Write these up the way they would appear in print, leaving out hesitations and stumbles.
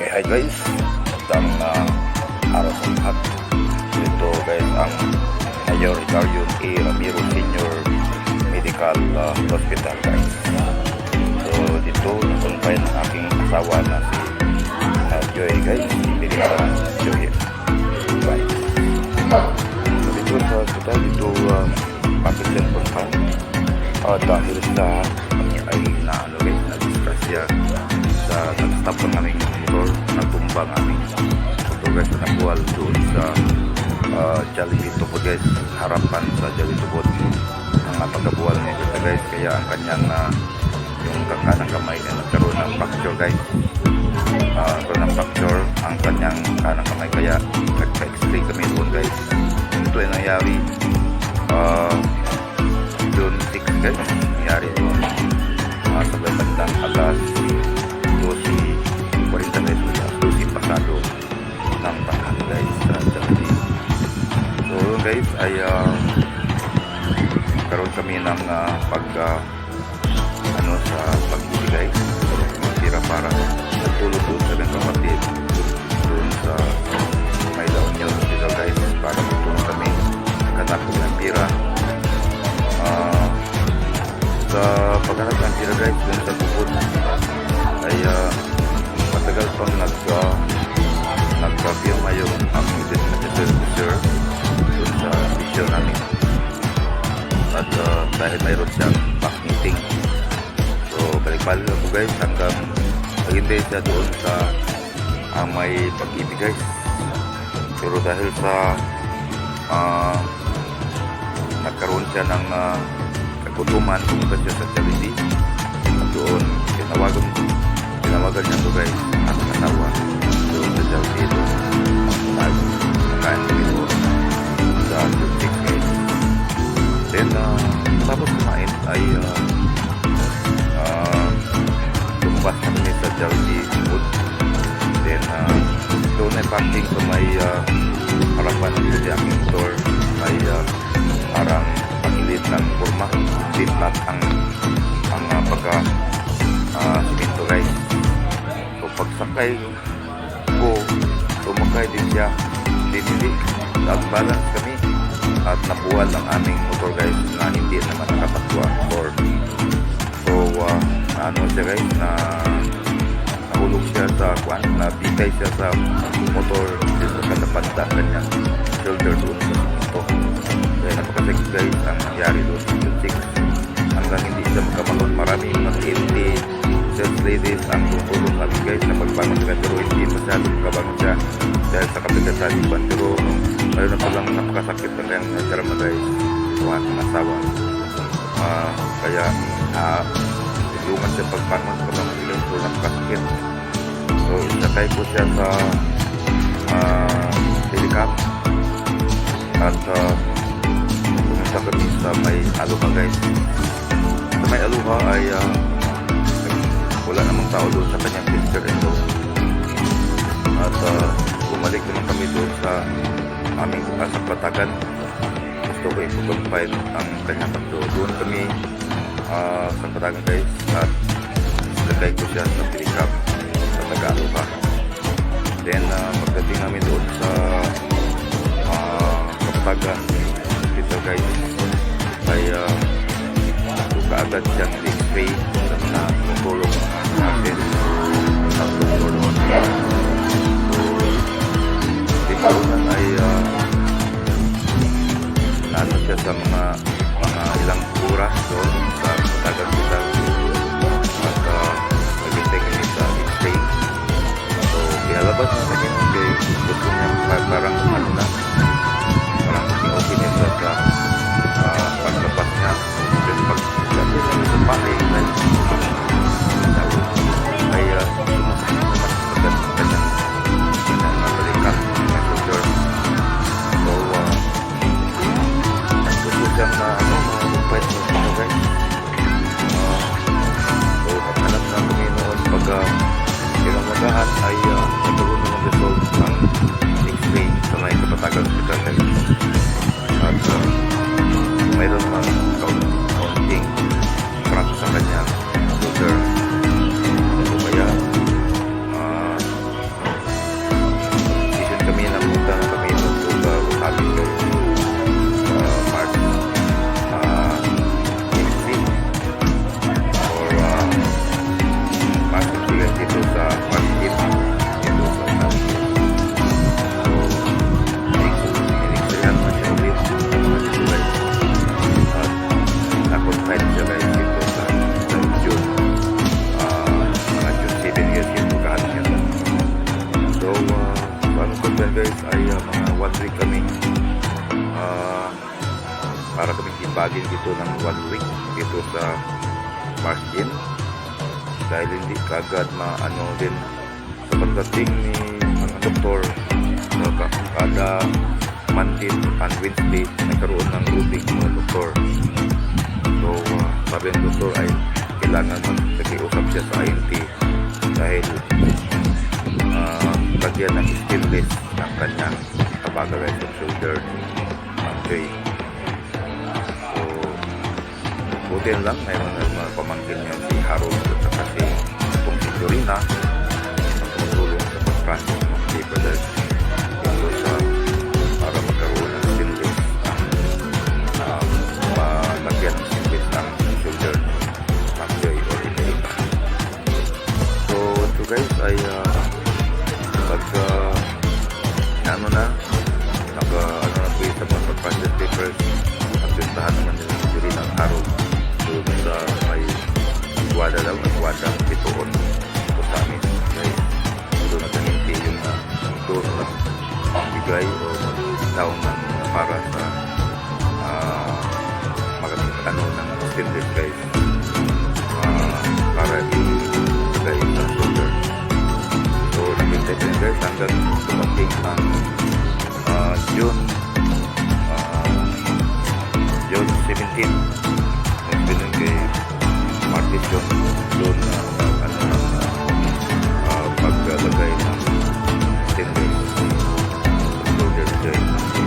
Okay, hi guys. Magandang araw sa lahat. Ito guys ang Mayor Ricardo A. Ramiro Senior Medical Hospital guys. So dito nakonfine ang aking asawa na si Joy guys. Medical Joy. Right. So dito sa hospital, dito patient confine. Dahil sa kami ay na-disgrasya sa nag-stop ng aming motor, nagtumbang aming motor guys na nabuwal doon sa Jollibee Tubod guys, harapan sa Jollibee Tubod ang pagkabuwal niya dito guys, kaya ang kanyang yung kanang kamay niya nagkaroon ng fracture guys, nagkaroon ng fracture ang kanyang kanang kamay, kaya nagpa-x-ray kami doon guys. Ito ay nangyari June 6 guys, nangyari doon sa bandang alas 12:40 guys, 12 pasado ng tanghali guys sa Jollibee. So guys ay karoon kami ng sa pag-ibig guys, tira para natulog doon sa mga kapatid doon sa may daon niya hospital guys, para magtulong kami naghanap ng tira sa paghanap ng tira guys doon sa bukod ay matagal pang nagka-firma yung aming designated officer doon sa mission namin, at dahil mayroon siyang back meeting, so balik-balik ako guys hanggang naghintay siya doon sa may pag-ibig guys. Pero dahil sa nagkaroon siya ng kagutuman, pumunta siya sa Jollibee at doon tinawagan niya to guys ang asawa doon sa Jollibee doon nagkain kami doon sa June 6 guys. Then tapos kumain ay lumabas na kami sa Jollibee food. Then doon ay parking sa may harapan ng aming motor, may parang pagilid ng kurma, flat ang pagka simento guys. So pagsakay ko, tumakay din siya, hindi nag-balance kami at nabuwal ang aming motor guys na hindi naman nakatakwa or so siya guys, na nahulog siya sa nabigay siya sa motor dito sa napanda kanya shoulder doon sa simento. Kaya napakasakit guys ang nangyari doon sa June 6 hanggang hindi siya magkamalon. Maraming mag-EMT sales ladies ang tutulong namin guys na pagbangon siya, pero hindi masyadong kabangon siya dahil sa kapigatan iban. Pero mayroon na palang napakasakit na kayang nadarama guys sa aking asawa, kaya tulungan siya pagbangon sa kabangon sila, so napakasakit. So isakay ko siya sa helicopter at pumunta kami sa may Aloha guys. Sa may Aloha ay wala namang tao doon sa kanyang sister-in-law, at bumalik naman kami doon sa aming sa Patagan. Gusto ko i-confine ang kanyang tatlo. Doon kami sa Patagan guys, at ilagay ko siya sa pick-up sa Taga-Aloha. Then pagdating namin doon sa Patagan hospital guys ay kaagad siyang x-ray na tutulong natin sa doktor doon. So dito ay naano siya sa mga ilang oras doon sa Patagan hospital at naghintay kami sa x-ray. So pinalabas na sa kanya kay gusto niya parang parang okay niya sa paglabas niya. Then pagdating namin sa bahay ay sumasakit naman sa kanyang balikat na shoulder. So gusto siyang mag-fight na siya guys. So naghanap na kami noon pag ilang magahan ay nagkaroon naman din dito ng 1 week dito sa Martin dahil hindi kagad maano din sa pagdating ni mga doktor kada Monday and Wednesday nagkaroon ng grouping mga doktor. So sabi ng doktor ay kailangan magkakiusap siya sa INT dahil lagyan ng stainless ng kanyang kapagalan sa shoulder ng Jay. So buti lang mayroon na mga pamangkin niya si Harold at kasi itong si Dorina na tumutulong sa pagkakas ng paper dito sa para magkaroon ng stainless lagyan ng stainless ng shoulder ng Jay or Imerita. So ito guys ay pag ano na po sa mga pag-project papers nagpuntahan naman nila si Dorina ng Harold doon sa may Agwada daw, Agwada Pitoon ito sa amin guys. Doon nagkaninti yung doon nagbigay o taong para sa ano ng stainless guys para ibigay sa shoulder. So nakintay din guys hanggang dumating ang June 17 nagbilang kay Martin John paglalagay ng stainless shoulder joint.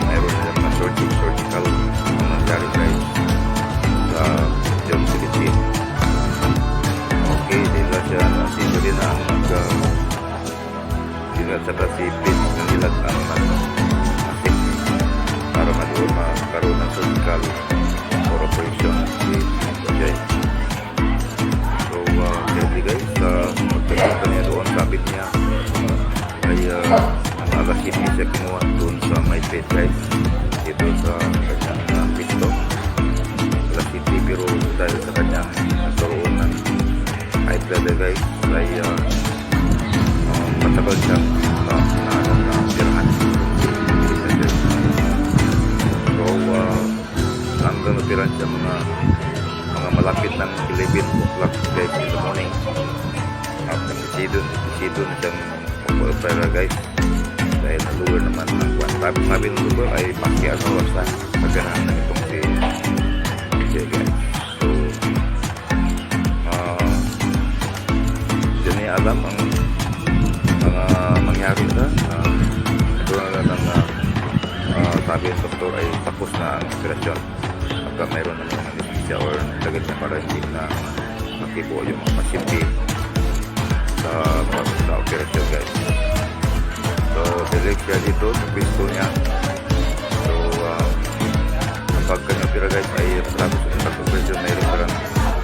Mayroon na lang na surgical ang nangyari guys sa June 17. Okay, dila siya si Dorina ang dila sa si Pete ng ilag ang masik para magkaroon ng surgical or operation si Jay. So deadly guys magkapunta niya doon sabit niya ay ang alas 7 siya kinuha doon sa may Pete guys dito sa kanyang pisto alas 7 pero dahil sa kanyang nagkaroon ng high blood guys ay matagal siyang tirahan. So hanggang natirahan siya mga malapit ng 11 o'clock guys in the morning at nagsisidon na siyang pagpapera guys dahil naluwer naman ng kwan. Sabi ng luwer ay pakiano sa pagkanahan ng itong si guys. So dyan niya alam ang mga mangyari na ito na lang sabi ng doktor ay tapos na ang operasyon pagka mayroon ng mga anesthesia or nagagad na para hindi na makibo yung mga pasyente sa operasyon guys. So direct siya dito sa pisto niya. So kapag kanyang opera guys ay matapos sa operasyon mayroon parang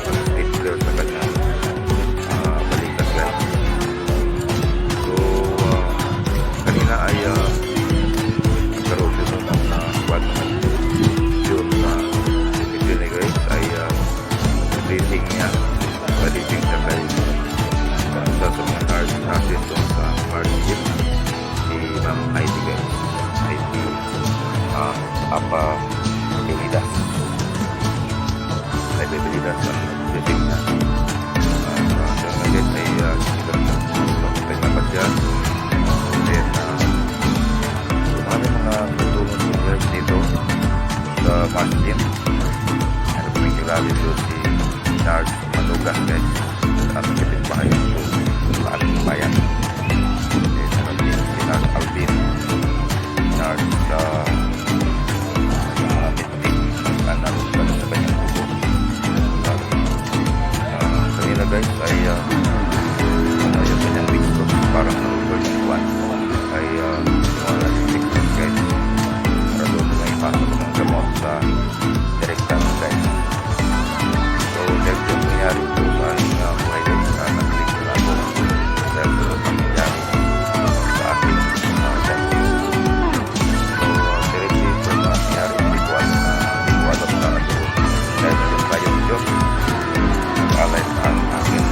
stapler sa kanyang balikat guys. Kanina ay nagkaroon dito ng kwan naman yun na ipinay guys ay dating niya dating siya kay sa mga nurses doon sa Martin si Ma'am Heidi guys Heidi Apa Belidas ang dating niya sa nagit ay nagtapat siya. Then marami mga tutulong guys dito sa Martin. Ano po yung kilala dito si Charles Manugas guys sa aming kapitbahay dito sa ating bayan. Then ano din si Nars Alvin Charles sa mga bitbit kanan para sa kanyang buko. Kanila guys ay yung kanyang bitbit parang nalubar ng buwan ay wala yung bitbit guys para doon na ipasok ng gamot sa direkta guys. So dahil yung nangyari po sa aking buhay guys na nag-click na ako dahil sa pangyayari sa aking dahil. So directly from nangyari hindi ko alam na nagkaroon dahil yung kayong Diyos nag-alay sa akin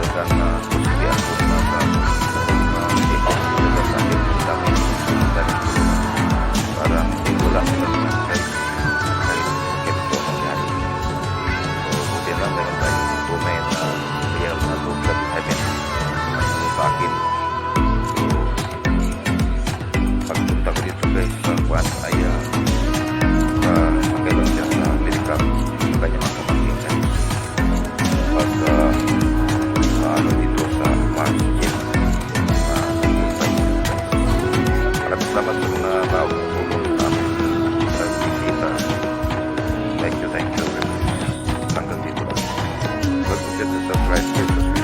dan posisi aku merasa ikut dengan sakit kami dan barang itulah guys. purpose